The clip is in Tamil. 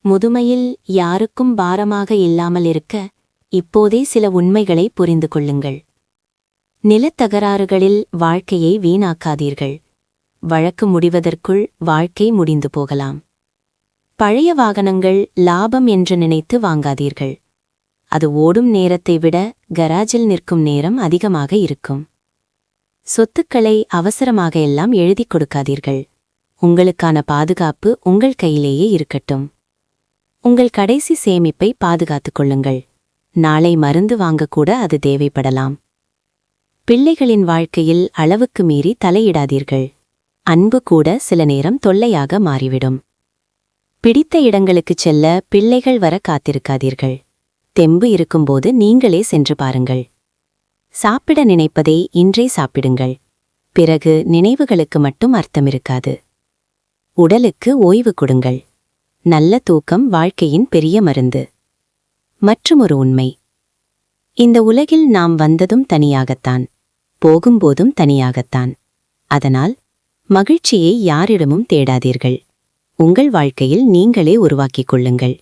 முதுமையில் யாருக்கும் பாரமாக இல்லாமல் இருக்க இப்போதே சில உண்மைகளை புரிந்து கொள்ளுங்கள். நிலத்தகராறுகளில் வாழ்க்கையை வீணாக்காதீர்கள். வழக்கு முடிவதற்குள் வாழ்க்கை முடிந்து போகலாம். பழைய வாகனங்கள் லாபம் என்று நினைத்து வாங்காதீர்கள். அது ஓடும் நேரத்தை விட கராஜில் நிற்கும் நேரம் அதிகமாக இருக்கும். சொத்துக்களை அவசரமாக எல்லாம் எழுதிக் கொடுக்காதீர்கள். உங்களுக்கான பாதுகாப்பு உங்கள் கையிலேயே இருக்கட்டும். உங்கள் கடைசி சேமிப்பை பாதுகாத்துக் கொள்ளுங்கள். நாளை மருந்து வாங்கக்கூட அது தேவைப்படலாம். பிள்ளைகளின் வாழ்க்கையில் அளவுக்கு மீறி தலையிடாதீர்கள். அன்பு கூட சில நேரம் தொல்லையாக மாறிவிடும். பிடித்த இடங்களுக்குச் செல்ல பிள்ளைகள் வர காத்திருக்காதீர்கள். தெம்பு இருக்கும்போது நீங்களே சென்று பாருங்கள். சாப்பிட நினைப்பதை இன்றே சாப்பிடுங்கள். பிறகு நினைவுகளுக்கு மட்டும் அர்த்தமிருக்காது. உடலுக்கு ஓய்வு கொடுங்கள். நல்ல தூக்கம் வாழ்க்கையின் பெரிய மருந்து. மற்றுமொரு உண்மை. இந்த உலகில் நாம் வந்ததும் தனியாகத்தான், போகும்போதும் தனியாகத்தான். அதனால் மகிழ்ச்சியை யாரிடமும் தேடாதீர்கள். உங்கள் வாழ்க்கையில் நீங்களே உருவாக்கிக் கொள்ளுங்கள்.